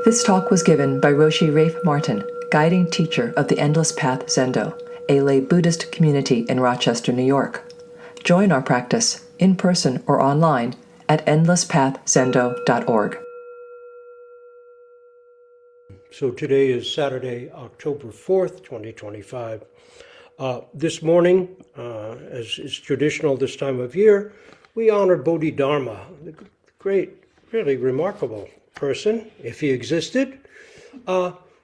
This talk was given by Roshi Martin, guiding teacher of the Endless Path Zendo, a lay Buddhist community in Rochester, New York. Join our practice, in person or online, at endlesspathzendo.org. So today is Saturday, October 4th, 2025. This morning, as is traditional this time of year, we honor Bodhidharma, the great, really remarkable person, if he existed,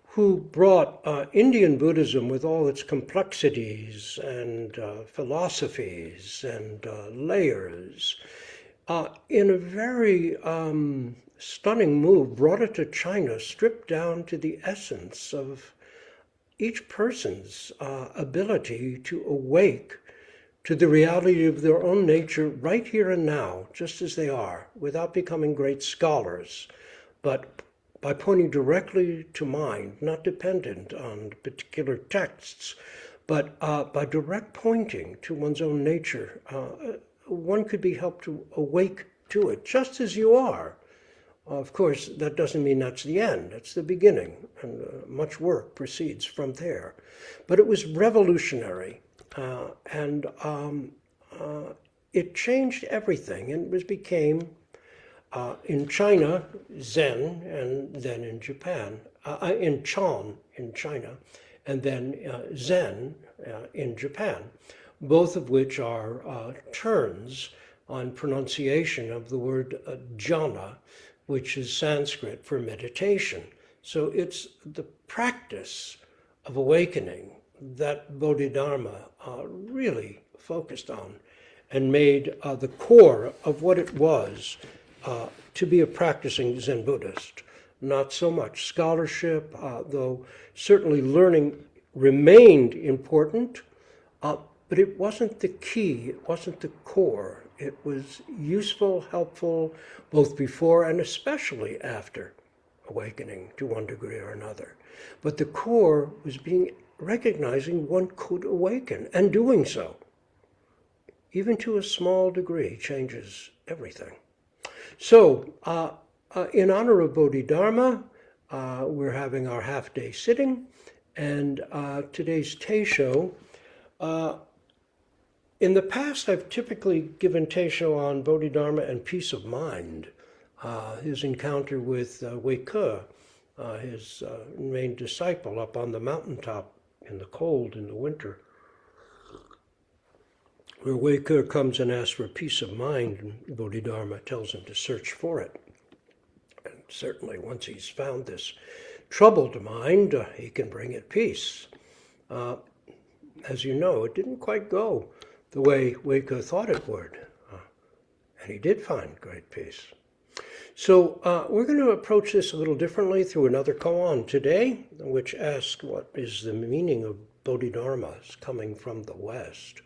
who brought Indian Buddhism with all its complexities and philosophies and layers in a very stunning move, brought it to China, stripped down to the essence of each person's ability to awake to the reality of their own nature right here and now, just as they are, without becoming great scholars, but by pointing directly to mind, not dependent on particular texts, but by direct pointing to one's own nature, one could be helped to awake to it, just as you are. Of course, that doesn't mean that's the end. It's the beginning, and much work proceeds from there. But it was revolutionary, and it changed everything, and it became, in China, Zen, and then in Japan, in Chan in China, and then Zen in Japan, both of which are turns on pronunciation of the word jhana, which is Sanskrit for meditation. So it's the practice of awakening that Bodhidharma really focused on and made the core of what it was to be a practicing Zen Buddhist. Not so much scholarship, though certainly learning remained important, but it wasn't the key, it wasn't the core. It was useful, helpful, both before and especially after awakening to one degree or another. But the core was recognizing one could awaken, and doing so, even to a small degree, changes everything. So, in honor of Bodhidharma, we're having our half-day sitting, and today's Teisho. In the past, I've typically given Teisho on Bodhidharma and peace of mind, his encounter with Wei Ke, his main disciple up on the mountaintop in the cold in the winter, where Wei Ke comes and asks for peace of mind, and Bodhidharma tells him to search for it. And certainly once he's found this troubled mind, he can bring it peace. As you know, it didn't quite go the way Wei Ke thought it would, and he did find great peace. So we're going to approach this a little differently through another koan today, which asks what is the meaning of Bodhidharmas coming from the West,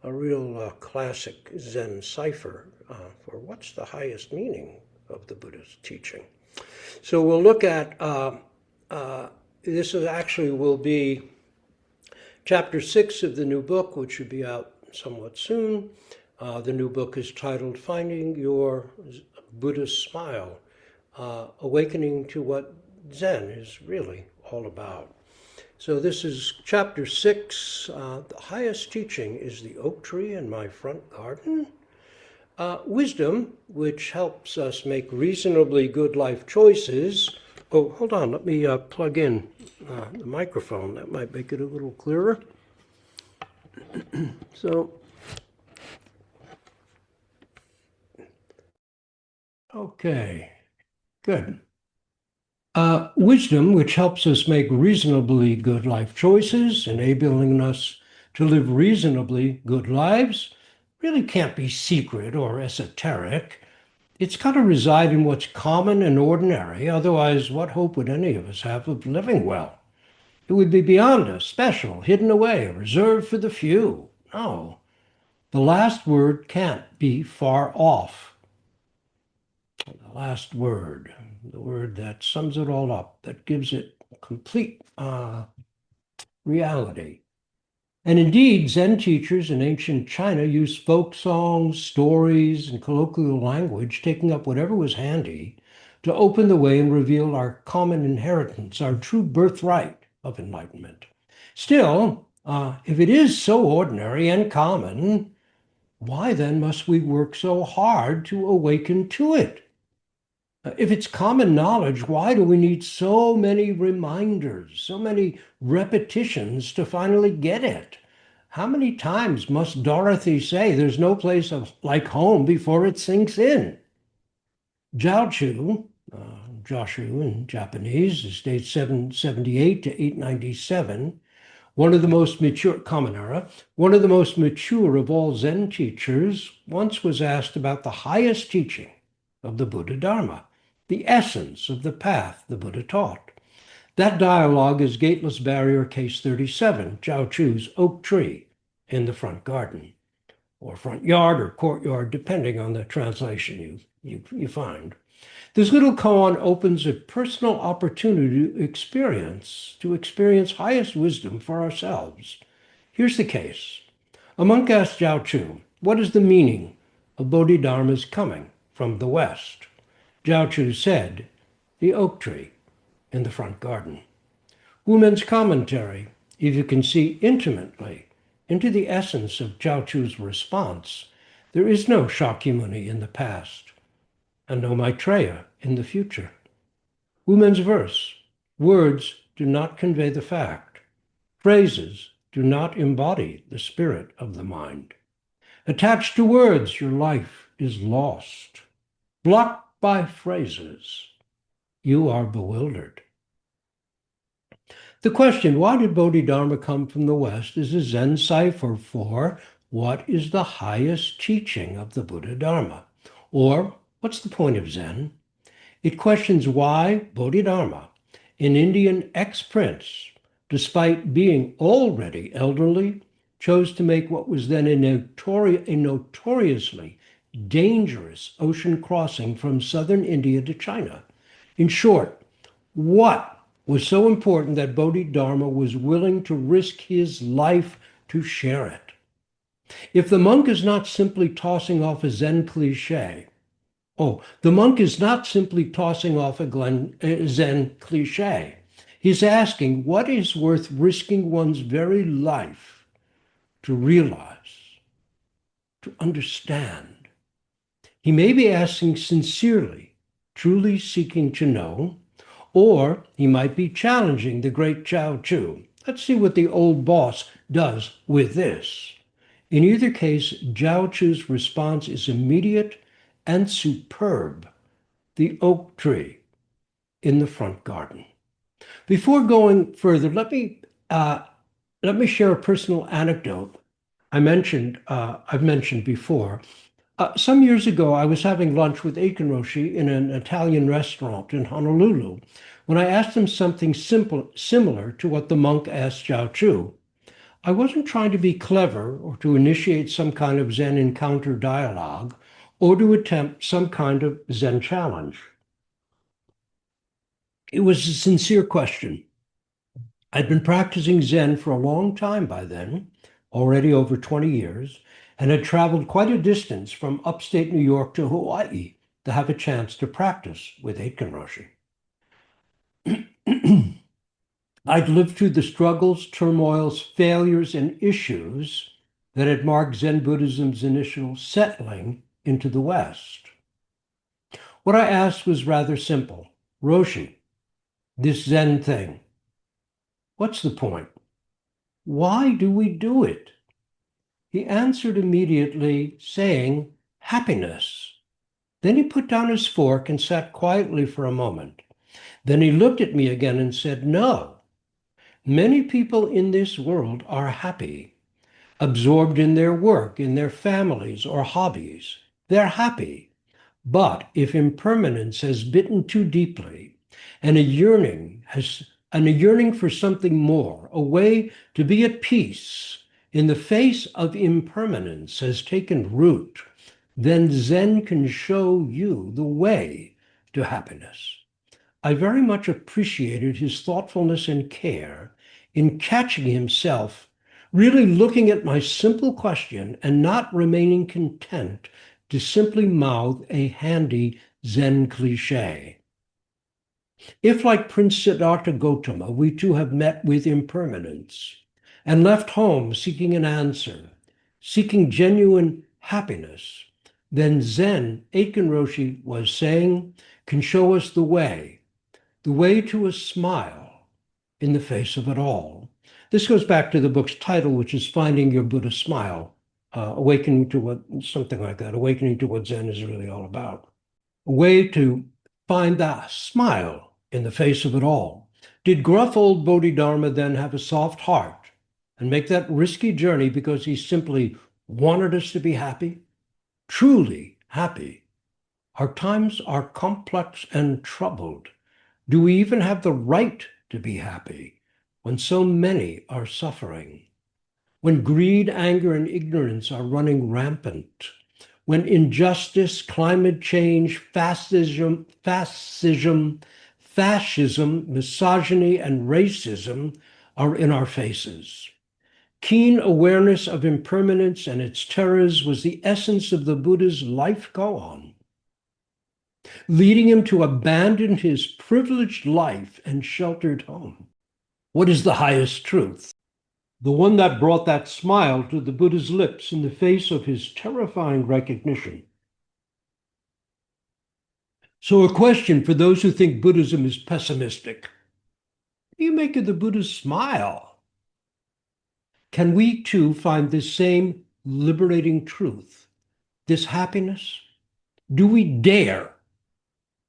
a real classic Zen cipher for what's the highest meaning of the Buddha's teaching. So we'll look at, this will be chapter 6 of the new book, which should be out somewhat soon. The new book is titled Finding Your Buddhist Smile, Awakening to what Zen is really all about. So this is chapter 6. The highest teaching is the oak tree in my front garden. Wisdom, which helps us make reasonably good life choices. Oh, hold on, let me plug in the microphone. That might make it a little clearer. So, okay, good. Wisdom, which helps us make reasonably good life choices, enabling us to live reasonably good lives, really can't be secret or esoteric. It's got to reside in what's common and ordinary. Otherwise, what hope would any of us have of living well? It would be beyond us, special, hidden away, reserved for the few. No, the last word can't be far off. The last word, the word that sums it all up, that gives it complete reality. And indeed, Zen teachers in ancient China used folk songs, stories, and colloquial language, taking up whatever was handy to open the way and reveal our common inheritance, our true birthright of enlightenment. Still, if it is so ordinary and common, why then must we work so hard to awaken to it? If it's common knowledge, why do we need so many reminders, so many repetitions to finally get it? How many times must Dorothy say there's no place like home before it sinks in? Jiaochu, Joshu in Japanese, is dated 778 to 897, one of the most mature, Common Era, one of the most mature of all Zen teachers, once was asked about the highest teaching of the Bodhidharma, the essence of the path the Buddha taught. That dialogue is Gateless Barrier, Case 37, Jiaochu's oak tree in the front garden, or front yard or courtyard, depending on the translation you find. This little koan opens a personal opportunity to experience highest wisdom for ourselves. Here's the case. A monk asked Jiaochu, what is the meaning of Bodhidharma's coming from the West? Jiaochu said, the oak tree in the front garden. Wumen's commentary, if you can see intimately into the essence of Jiaochu's response, there is no Shakyamuni in the past and no Maitreya in the future. Wumen's verse, words do not convey the fact. Phrases do not embody the spirit of the mind. Attached to words, your life is lost. Blocked by phrases, you are bewildered. The question, why did Bodhidharma come from the West, is a Zen cipher for what is the highest teaching of the Bodhidharma? Or, what's the point of Zen? It questions why Bodhidharma, an Indian ex-prince, despite being already elderly, chose to make what was then a notoriously dangerous ocean crossing from southern India to China. In short, what was so important that Bodhidharma was willing to risk his life to share it? If the monk is not simply tossing off a Zen cliche, the monk is not simply tossing off a Zen cliche. He's asking, what is worth risking one's very life to realize, to understand? He may be asking sincerely, truly seeking to know, or he might be challenging the great Jiaochu. Let's see what the old boss does with this. In either case, Jiaochu's response is immediate and superb, the oak tree in the front garden. Before going further, let me share a personal anecdote I've mentioned before. Some years ago, I was having lunch with Aitken Roshi in an Italian restaurant in Honolulu when I asked him something similar to what the monk asked Jiaochu. I wasn't trying to be clever or to initiate some kind of Zen encounter dialogue or to attempt some kind of Zen challenge. It was a sincere question. I'd been practicing Zen for a long time by then, already over 20 years, and had traveled quite a distance from upstate New York to Hawaii to have a chance to practice with Aitken Roshi. I'd lived through the struggles, turmoils, failures, and issues that had marked Zen Buddhism's initial settling into the West. What I asked was rather simple. Roshi, this Zen thing, what's the point? Why do we do it? He answered immediately, saying, happiness. Then he put down his fork and sat quietly for a moment. Then he looked at me again and said, no. Many people in this world are happy, absorbed in their work, in their families or hobbies. They're happy. But if impermanence has bitten too deeply and a yearning for something more, a way to be at peace in the face of impermanence has taken root, then Zen can show you the way to happiness. I very much appreciated his thoughtfulness and care in catching himself really looking at my simple question and not remaining content to simply mouth a handy Zen cliche. If, like Prince Siddhartha Gautama, we too have met with impermanence and left home seeking an answer, seeking genuine happiness, then Zen, Aitken Roshi was saying, can show us the way to a smile in the face of it all. This goes back to the book's title, which is Finding Your Buddha Smile, awakening to what, something like that, awakening to what Zen is really all about. A way to find that smile in the face of it all. Did gruff old Bodhidharma then have a soft heart and make that risky journey because he simply wanted us to be happy? Truly happy. Our times are complex and troubled. Do we even have the right to be happy when so many are suffering? When greed, anger, and ignorance are running rampant? When injustice, climate change, fascism, misogyny, and racism are in our faces? Keen awareness of impermanence and its terrors was the essence of the Buddha's life koan, leading him to abandon his privileged life and sheltered home. What is the highest truth? The one that brought that smile to the Buddha's lips in the face of his terrifying recognition. So, a question for those who think Buddhism is pessimistic. What do you make of the Buddha's smile? Can we too find this same liberating truth, this happiness? Do we dare?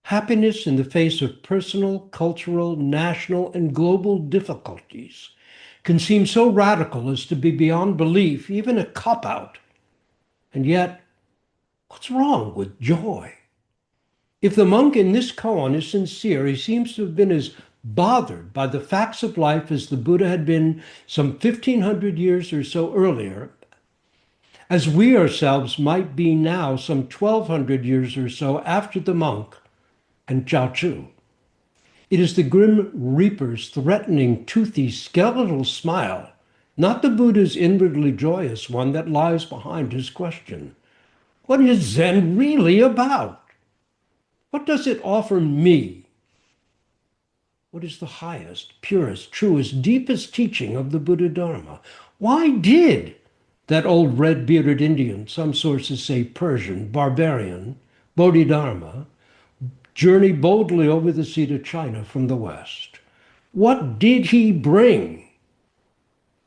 Happiness in the face of personal, cultural, national, and global difficulties can seem so radical as to be beyond belief, even a cop-out. And yet, what's wrong with joy? If the monk in this koan is sincere, he seems to have been as bothered by the facts of life as the Buddha had been some 1,500 years or so earlier, as we ourselves might be now some 1,200 years or so after the monk and Jiao. It is the grim reaper's threatening, toothy, skeletal smile, not the Buddha's inwardly joyous one, that lies behind his question. What is Zen really about? What does it offer me? What is the highest, purest, truest, deepest teaching of the Bodhidharma? Why did that old red-bearded Indian, some sources say Persian, barbarian, Bodhidharma, journey boldly over the sea to China from the West? What did he bring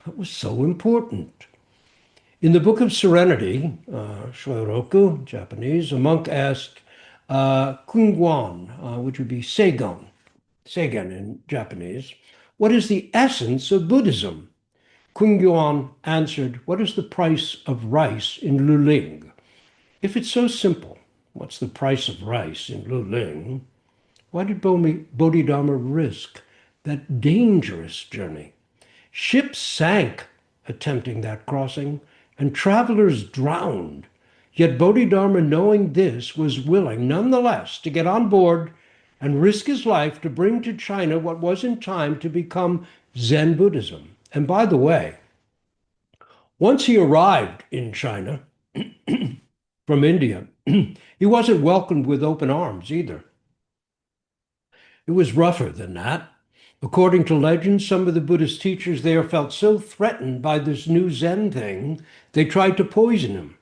that was so important? In the Book of Serenity, Shoyoroku, Japanese, a monk asked Kungwan, which would be Seigan in Japanese, what is the essence of Buddhism? Kungwan answered, what is the price of rice in Luling? If it's so simple, what's the price of rice in Luling? Why did Bodhidharma risk that dangerous journey? Ships sank attempting that crossing, and travelers drowned. Yet Bodhidharma, knowing this, was willing nonetheless to get on board and risk his life to bring to China what was in time to become Zen Buddhism. And by the way, once he arrived in China from India, he wasn't welcomed with open arms either. It was rougher than that. According to legend, some of the Buddhist teachers there felt so threatened by this new Zen thing, they tried to poison him.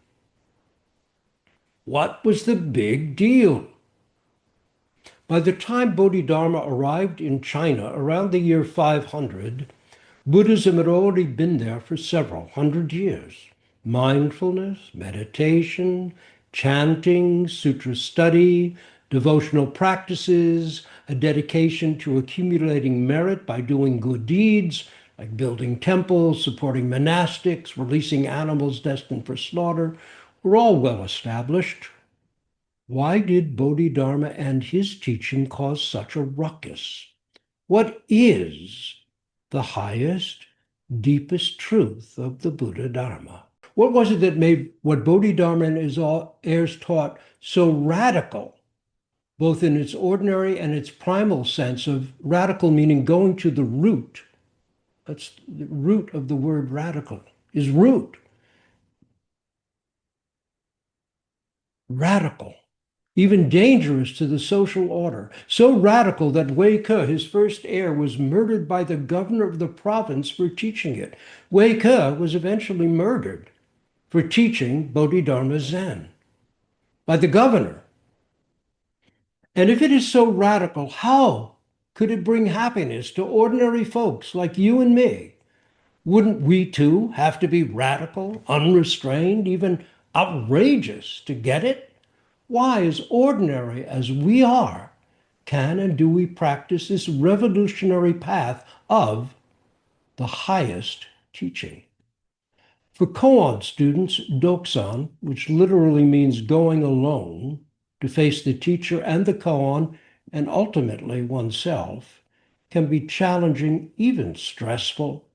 What was the big deal? By the time Bodhidharma arrived in China around the year 500, Buddhism had already been there for several hundred years. Mindfulness, meditation, chanting, sutra study, devotional practices, a dedication to accumulating merit by doing good deeds, like building temples, supporting monastics, releasing animals destined for slaughter, were all well established. Why did Bodhidharma and his teaching cause such a ruckus? What is the highest, deepest truth of the Buddha Dharma? What was it that made what Bodhidharma and his heirs taught so radical, both in its ordinary and its primal sense of radical, meaning going to the root? That's the root of the word radical, is root. Radical. even dangerous to the social order, so radical that Wei Ke, his first heir, was murdered by the governor of the province for teaching it. Wei Ke was eventually murdered for teaching Bodhidharma Zen by the governor. And if it is so radical, how could it bring happiness to ordinary folks like you and me? Wouldn't we too have to be radical, unrestrained, even outrageous to get it? Why, as ordinary as we are, can and do we practice this revolutionary path of the highest teaching? For koan students, doksan, which literally means going alone, to face the teacher and the koan, and ultimately oneself, can be challenging, even stressful.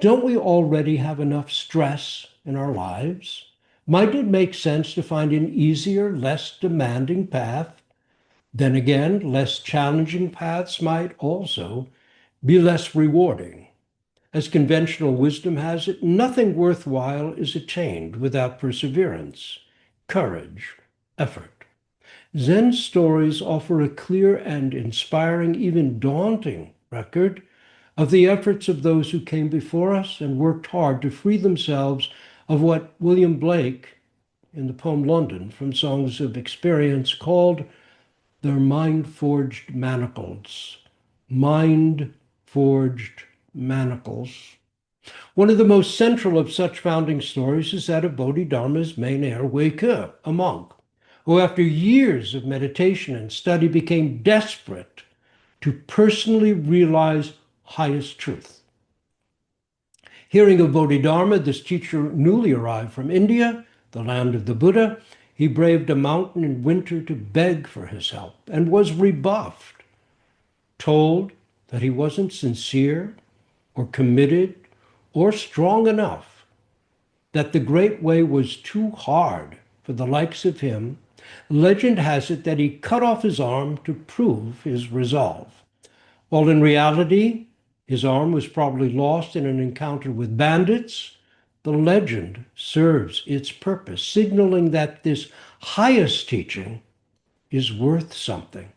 Don't we already have enough stress in our lives? Might it make sense to find an easier, less demanding path? Then again, less challenging paths might also be less rewarding. As conventional wisdom has it, nothing worthwhile is attained without perseverance, courage, effort. Zen stories offer a clear and inspiring, even daunting record of the efforts of those who came before us and worked hard to free themselves of what William Blake, in the poem London from Songs of Experience, called their mind-forged manacles. Mind-forged manacles. One of the most central of such founding stories is that of Bodhidharma's main heir, Wei Ke, a monk, who after years of meditation and study became desperate to personally realize highest truth. Hearing of Bodhidharma, this teacher newly arrived from India, the land of the Buddha, he braved a mountain in winter to beg for his help and was rebuffed, told that he wasn't sincere or committed or strong enough, that the great way was too hard for the likes of him. Legend has it that he cut off his arm to prove his resolve. While in reality, his arm was probably lost in an encounter with bandits, the legend serves its purpose, signaling that this highest teaching is worth something.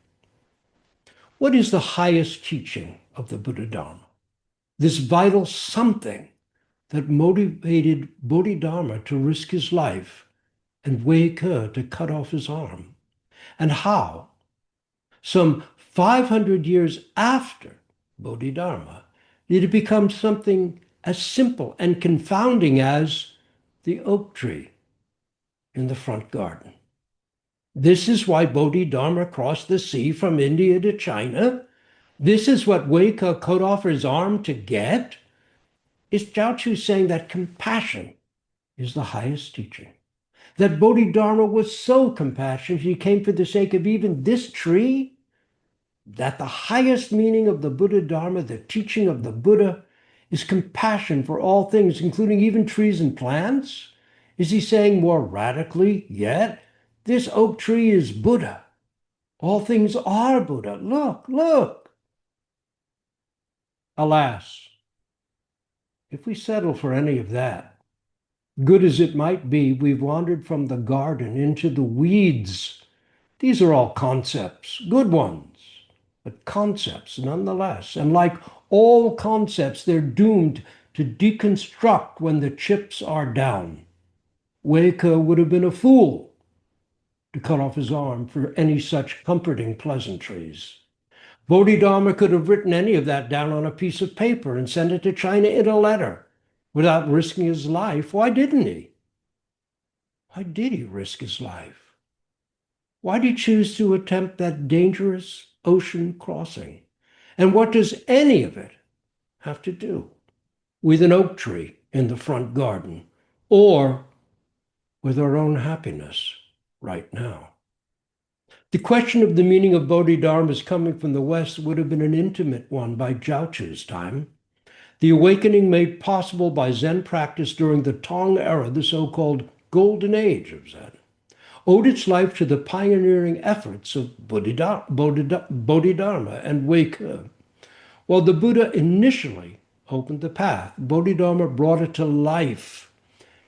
What is the highest teaching of the Buddha-Dharma? This vital something that motivated Bodhidharma to risk his life and Wei Ke to cut off his arm. And how, some 500 years after Bodhidharma, did it become something as simple and confounding as the oak tree in the front garden? This is why Bodhidharma crossed the sea from India to China. This is what Wei Ke cut off his arm to get. Is Zhao Chu saying that compassion is the highest teaching? That Bodhidharma was so compassionate he came for the sake of even this tree? That the highest meaning of the Buddha Dharma, the teaching of the Buddha, is compassion for all things, including even trees and plants? Is he saying more radically yet, this oak tree is Buddha. All things are Buddha. Look, look. Alas, if we settle for any of that, good as it might be, we've wandered from the garden into the weeds. These are all concepts, good ones, but concepts nonetheless. And like all concepts, they're doomed to deconstruct when the chips are down. Wei Ke would have been a fool to cut off his arm for any such comforting pleasantries. Bodhidharma could have written any of that down on a piece of paper and sent it to China in a letter without risking his life. Why didn't he? Why did he risk his life? Why did he choose to attempt that dangerous ocean crossing? And what does any of it have to do with an oak tree in the front garden or with our own happiness right now? The question of the meaning of Bodhidharma's coming from the West would have been an intimate one by Zhao Chu's time. The awakening made possible by Zen practice during the Tang era, the so-called golden age of Zen, owed its life to the pioneering efforts of Bodhidharma and Wei Ke. While the Buddha initially opened the path, Bodhidharma brought it to life,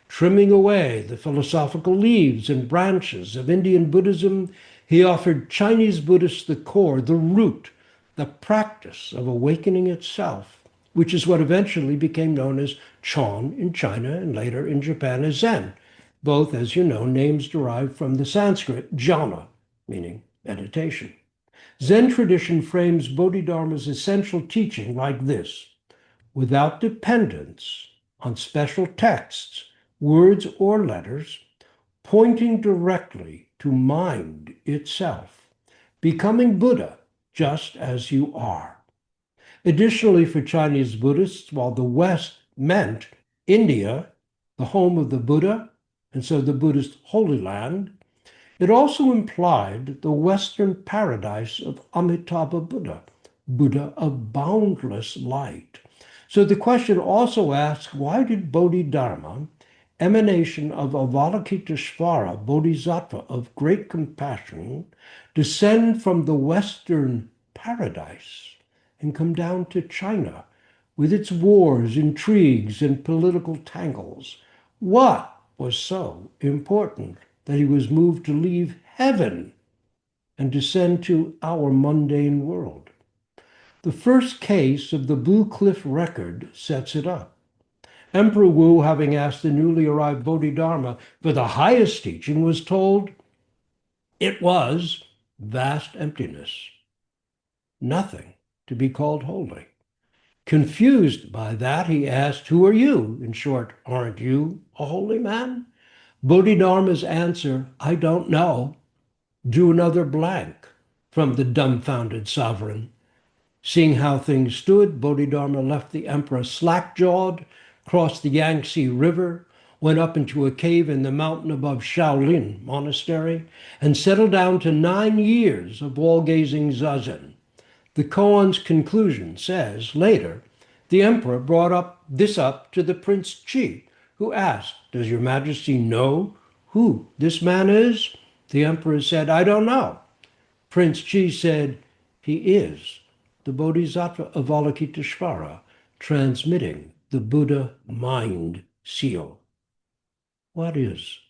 trimming away the philosophical leaves and branches of Indian Buddhism, He offered Chinese Buddhists the core, the root, the practice of awakening itself, which is what eventually became known as Chan in China and later in Japan as Zen. Both, as you know, names derived from the Sanskrit jhana, meaning meditation. Zen tradition frames Bodhidharma's essential teaching like this: without dependence on special texts, words, or letters, pointing directly to mind itself, becoming Buddha just as you are. Additionally, for Chinese Buddhists, while the West meant India, the home of the Buddha, and so the Buddhist Holy Land, it also implied the Western paradise of Amitabha Buddha, Buddha of boundless light. So the question also asks, why did Bodhidharma, emanation of Avalokiteshvara, Bodhisattva of great compassion, descend from the Western paradise and come down to China with its wars, intrigues, and political tangles? What was so important that he was moved to leave heaven and descend to our mundane world? The first case of the Blue Cliff record sets it up. Emperor Wu, having asked the newly arrived Bodhidharma for the highest teaching, was told it was vast emptiness, nothing to be called holy. Confused by that, he asked, "Who are you? In short, aren't you a holy man?" Bodhidharma's answer, "I don't know," drew another blank from the dumbfounded sovereign. Seeing how things stood, Bodhidharma left the emperor slack-jawed, crossed the Yangtze River, went up into a cave in the mountain above Shaolin Monastery, and settled down to 9 years of wall-gazing zazen. The koan's conclusion says, later, the emperor brought this up to the Prince Chi, who asked, "Does your majesty know who this man is?" The emperor said, "I don't know." Prince Chi said, "He is the Bodhisattva of Avalokiteshvara, transmitting the Buddha mind seal." What is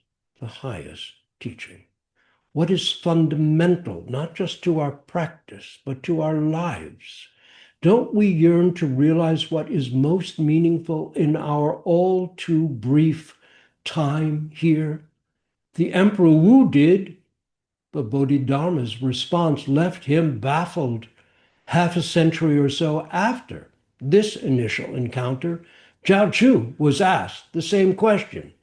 the highest teaching? What is fundamental, not just to our practice, but to our lives? Don't we yearn to realize what is most meaningful in our all too brief time here? The Emperor Wu did, but Bodhidharma's response left him baffled. Half a century or so after this initial encounter, Zhao Chu was asked the same question.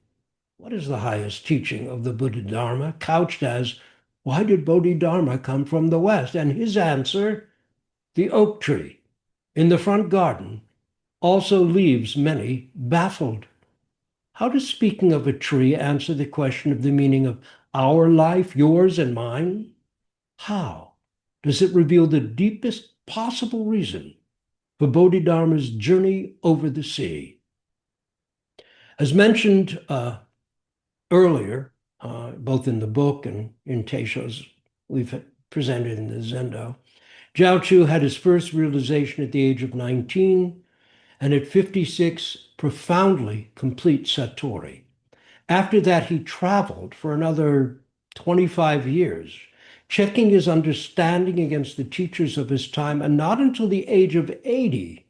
What is the highest teaching of the Bodhidharma, couched as, why did Bodhidharma come from the West? And his answer, the oak tree in the front garden, also leaves many baffled. How does speaking of a tree answer the question of the meaning of our life, yours and mine? How does it reveal the deepest possible reason for Bodhidharma's journey over the sea? As mentioned earlier, both in the book and in Teisho's we've presented in the Zendo, Zhao Chu had his first realization at the age of 19, and at 56, profoundly complete Satori. After that, he traveled for another 25 years, checking his understanding against the teachers of his time, and not until the age of 80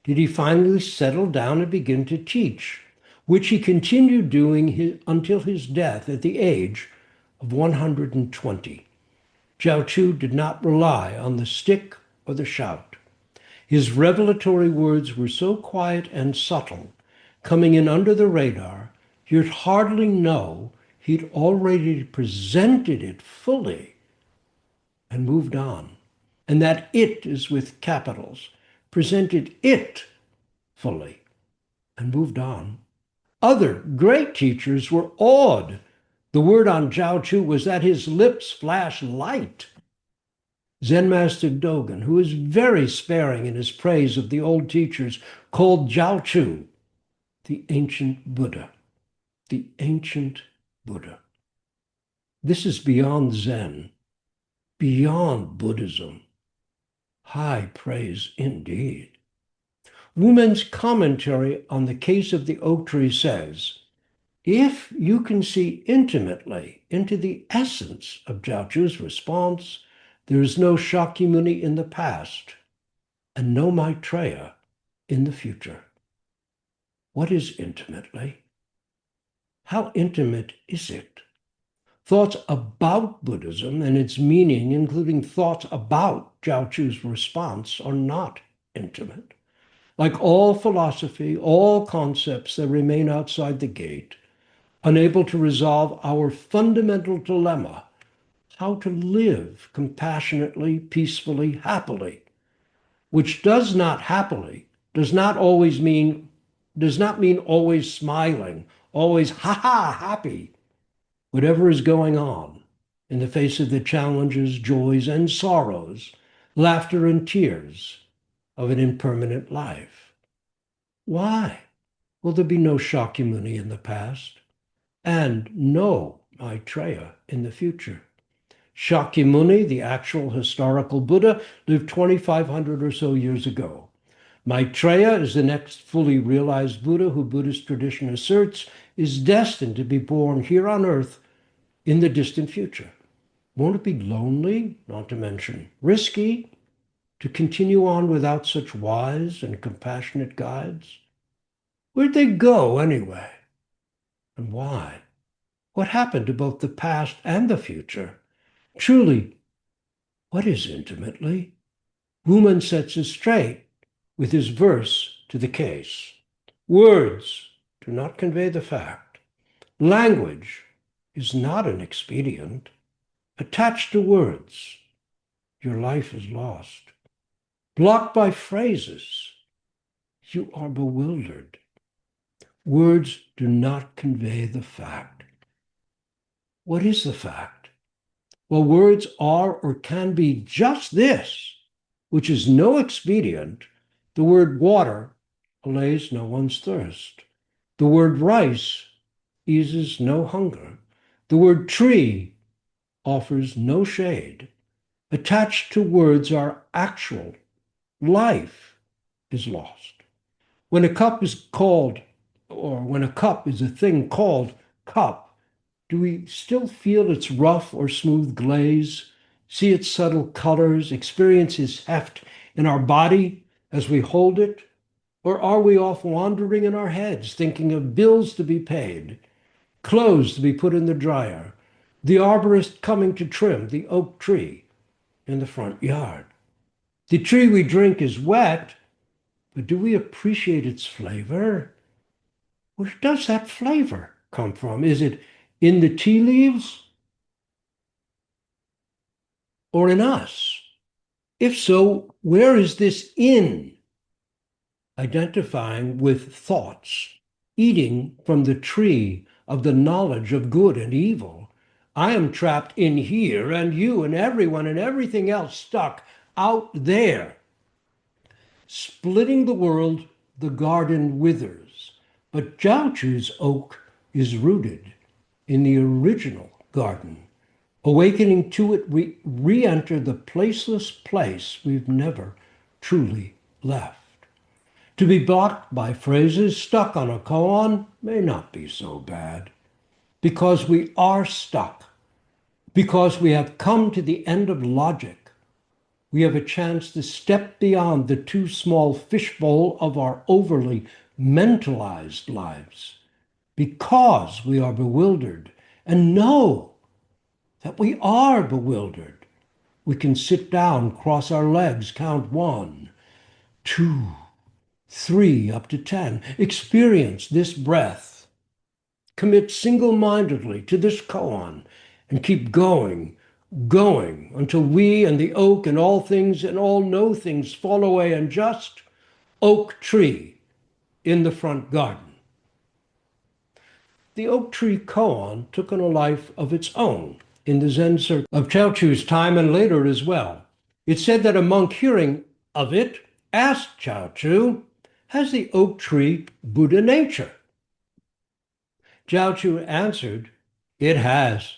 did he finally settle down and begin to teach, which he continued doing until his death at the age of 120. Zhao Chu did not rely on the stick or the shout. His revelatory words were so quiet and subtle, coming in under the radar, you'd hardly know he'd already presented it fully and moved on. And that it is with capitals, presented it fully and moved on. Other great teachers were awed. The word on Zhao Chu was that his lips flash light. Zen Master Dogen, who is very sparing in his praise of the old teachers, called Zhao Chu the ancient Buddha. The ancient Buddha. This is beyond Zen, beyond Buddhism. High praise indeed. Wumen's commentary on the case of the oak tree says, If you can see intimately into the essence of Jiaochu's response, there is no Shakyamuni in the past and no Maitreya in the future. What is intimately? How intimate is it? Thoughts about Buddhism and its meaning, including thoughts about Jiaochu's response, are not intimate. Like all philosophy, all concepts that remain outside the gate, unable to resolve our fundamental dilemma, how to live compassionately, peacefully, happily, which does not mean always smiling, always happy, whatever is going on in the face of the challenges, joys, and sorrows, laughter and tears of an impermanent life. Why will there be no Shakyamuni in the past and no Maitreya in the future? Shakyamuni, the actual historical Buddha, lived 2,500 or so years ago. Maitreya is the next fully realized Buddha who Buddhist tradition asserts is destined to be born here on earth in the distant future. Won't it be lonely, not to mention risky, to continue on without such wise and compassionate guides? Where'd they go anyway? And why? What happened to both the past and the future? Truly, what is intimately? Wumen sets it straight with his verse to the case. Words do not convey the fact. Language is not an expedient. Attached to words, your life is lost. Blocked by phrases, you are bewildered. Words do not convey the fact. What is the fact? Well, words are or can be just this, which is no expedient. The word water allays no one's thirst. The word rice eases no hunger. The word tree offers no shade. Attached to words are actual. Life is lost. When a cup is called, or when a cup is a thing called cup, do we still feel its rough or smooth glaze, see its subtle colors, experience its heft in our body as we hold it? Or are we off wandering in our heads, thinking of bills to be paid, clothes to be put in the dryer, the arborist coming to trim the oak tree in the front yard? The tree we drink is wet, but do we appreciate its flavor? Where does that flavor come from? Is it in the tea leaves or in us? If so, where is this in? Identifying with thoughts, eating from the tree of the knowledge of good and evil. I am trapped in here, and you and everyone and everything else stuck out there. Splitting the world, the garden withers, but Jiaochu's oak is rooted in the original garden. Awakening to it, we re-enter the placeless place we've never truly left. To be blocked by phrases stuck on a koan may not be so bad, because we are stuck, because we have come to the end of logic. We have a chance to step beyond the too small fishbowl of our overly mentalized lives, because we are bewildered and know that we are bewildered. We can sit down, cross our legs, count 1, 2, 3, up to 10. Experience this breath. Commit single-mindedly to this koan and keep going until we and the oak and all things and all no things fall away and just oak tree in the front garden. The oak tree koan took on a life of its own in the Zen circle of Jiaochu's time and later as well. It said that a monk hearing of it asked Jiaochu, "Has the oak tree Buddha nature?" Jiaochu answered, "It has."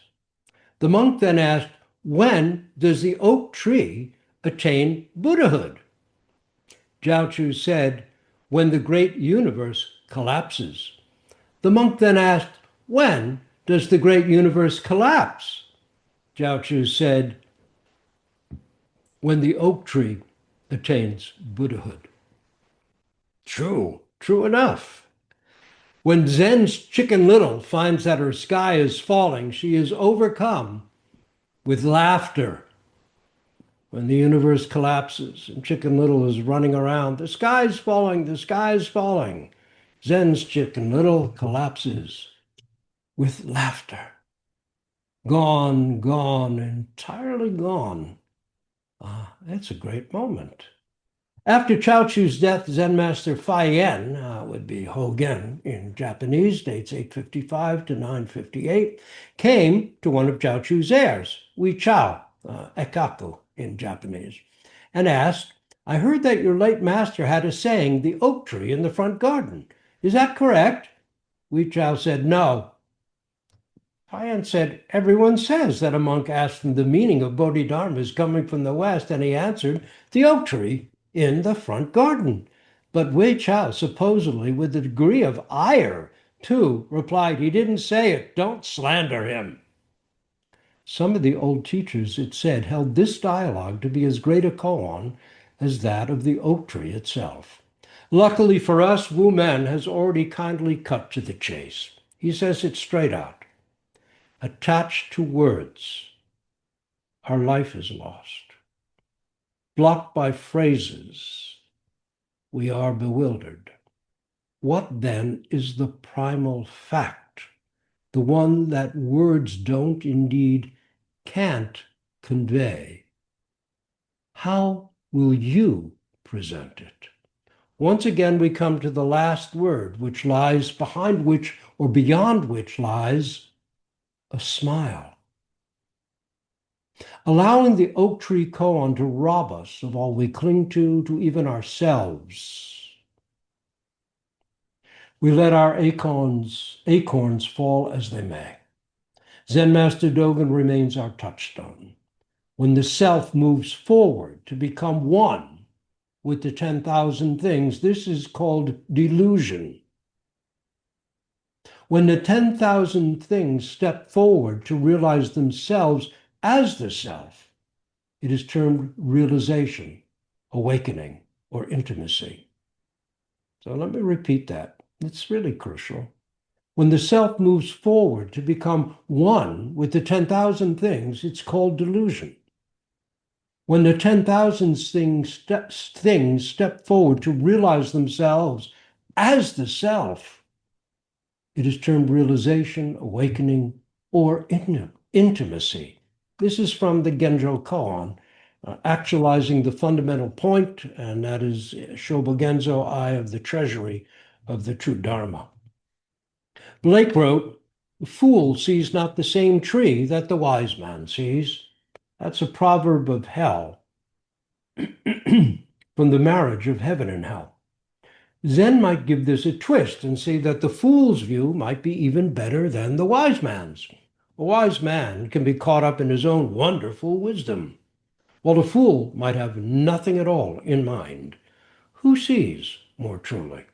The monk then asked, "When does the oak tree attain Buddhahood?" Jiaochu said, "When the great universe collapses." The monk then asked, When does the great universe collapse? Jiao said, when the oak tree attains Buddhahood. True enough. When Zen's Chicken Little finds that her sky is falling, she is overcome with laughter. When the universe collapses and Chicken Little is running around, the sky's falling, the sky's falling. Zen's Chicken Little collapses with laughter. Gone, gone, entirely gone. That's a great moment. After Chaochu's death, Zen Master Faiyan, would be Hogen in Japanese, dates 855 to 958, came to one of Chaochu's heirs, Wei Chao, Ekaku in Japanese, and asked, I heard that your late master had a saying, the oak tree in the front garden. Is that correct? Wei Chao said, no. Faiyan said, everyone says that a monk asked him the meaning of Bodhidharma is coming from the west, and he answered, the oak tree in the front garden. But Wei Chao, supposedly with a degree of ire, too, replied, he didn't say it, don't slander him. Some of the old teachers, it said, held this dialogue to be as great a koan as that of the oak tree itself. Luckily for us, Wu Men has already kindly cut to the chase. He says it straight out. Attached to words, our life is lost. Blocked by phrases, we are bewildered. What then is the primal fact, the one that words don't, indeed can't convey? How will you present it? Once again, we come to the last word, which lies behind which or beyond which lies a smile. Allowing the oak tree koan to rob us of all we cling to even ourselves. We let our acorns fall as they may. Zen Master Dogen remains our touchstone. When the self moves forward to become one with the 10,000 things, this is called delusion. When the 10,000 things step forward to realize themselves as the self, it is termed realization, awakening, or intimacy. So let me repeat that. It's really crucial. When the self moves forward to become one with the 10,000 things, it's called delusion. When the 10,000 things step forward to realize themselves as the self, it is termed realization, awakening, or intimacy. This is from the Genjo Koan, actualizing the fundamental point, and that is Shobogenzo, Eye of the Treasury of the True Dharma. Blake wrote, the fool sees not the same tree that the wise man sees. That's a proverb of hell from the marriage of heaven and hell. Zen might give this a twist and say that the fool's view might be even better than the wise man's. A wise man can be caught up in his own wonderful wisdom, while a fool might have nothing at all in mind. Who sees more truly?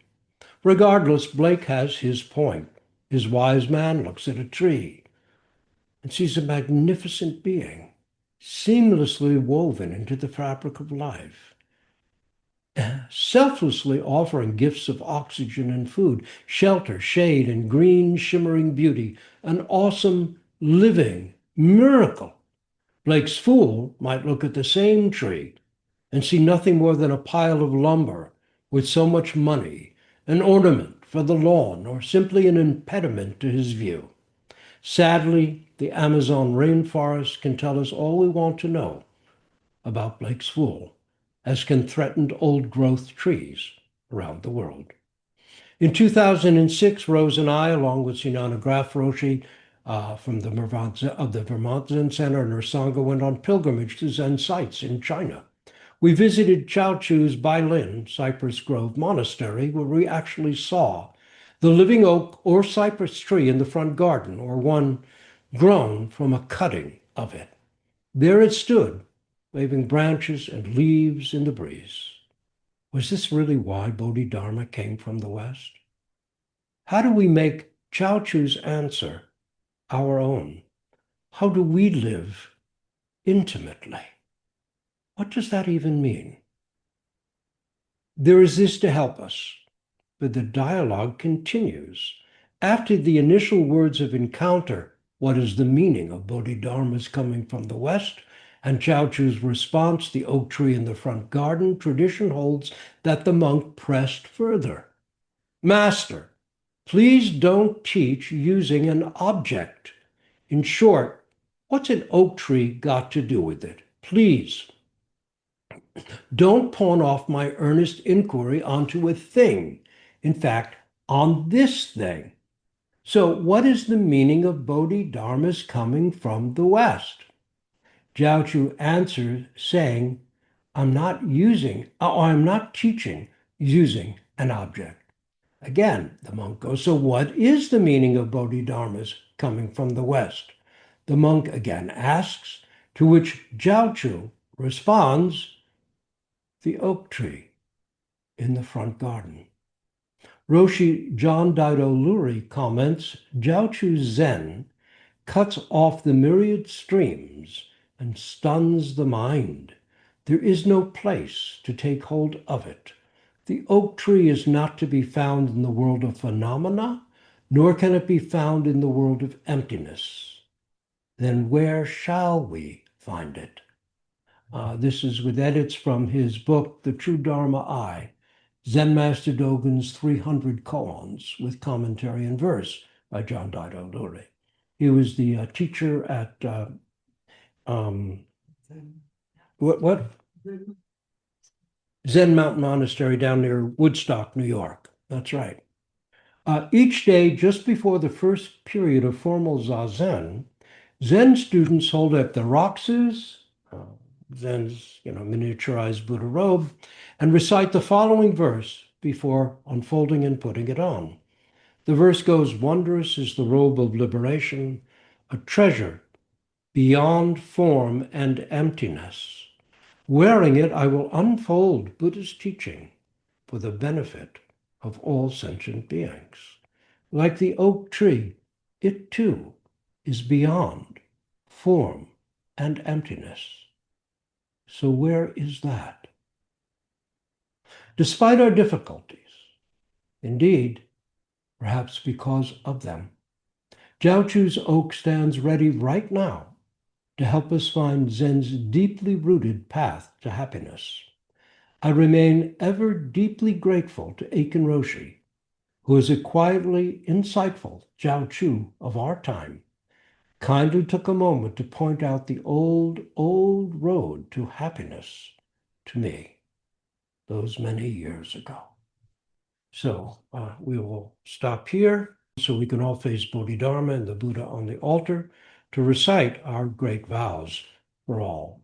Regardless, Blake has his point. His wise man looks at a tree and sees a magnificent being, seamlessly woven into the fabric of life, selflessly offering gifts of oxygen and food, shelter, shade, and green, shimmering beauty, an awesome, living miracle. Blake's fool might look at the same tree and see nothing more than a pile of lumber with so much money, an ornament for the lawn, or simply an impediment to his view. Sadly, the Amazon rainforest can tell us all we want to know about Blake's fool, as can threatened old-growth trees around the world. In 2006, Rose and I, along with Sinana Graf Roshi from the Vermont Zen Center and her Sangha, went on pilgrimage to Zen sites in China. We visited Chaochu's Bailin Cypress Grove Monastery, where we actually saw the living oak or cypress tree in the front garden, or one grown from a cutting of it. There it stood, waving branches and leaves in the breeze. Was this really why Bodhidharma came from the West? How do we make Chu's answer our own? How do we live intimately? What does that even mean? There is this to help us, but the dialogue continues. After the initial words of encounter, what is the meaning of Bodhidharma's coming from the West? And Chu's response, the oak tree in the front garden, tradition holds that the monk pressed further. Master, please don't teach using an object. In short, what's an oak tree got to do with it? Please, don't pawn off my earnest inquiry onto a thing. In fact, on this thing. So what is the meaning of Bodhidharma's coming from the West? Chu answers saying, I'm not teaching using an object. Again, the monk goes, so what is the meaning of Bodhidharma's coming from the West? The monk again asks, to which Chu responds, the oak tree in the front garden. Roshi John Daido Luri comments, Chu's Zen cuts off the myriad streams and stuns the mind. There is no place to take hold of it. The oak tree is not to be found in the world of phenomena, nor can it be found in the world of emptiness. Then where shall we find it? This is with edits from his book, The True Dharma Eye, Zen Master Dogen's 300 Koans with commentary and verse by John Daido Luri. He was the teacher at what? Zen Mountain Monastery down near Woodstock, New York. That's right. Each day, just before the first period of formal Zazen, Zen students hold up their roxas, Zen's miniaturized Buddha robe, and recite the following verse before unfolding and putting it on. The verse goes, wondrous is the robe of liberation, a treasure beyond form and emptiness. Wearing it, I will unfold Buddha's teaching for the benefit of all sentient beings. Like the oak tree, it too is beyond form and emptiness. So where is that? Despite our difficulties, indeed, perhaps because of them, Chu's oak stands ready right now to help us find Zen's deeply rooted path to happiness. I remain ever deeply grateful to Aitken Roshi, who is a quietly insightful Chu of our time, kindly took a moment to point out the old road to happiness to me those many years ago. So we will stop here so we can all face Bodhidharma and the Buddha on the altar to recite our great vows for all.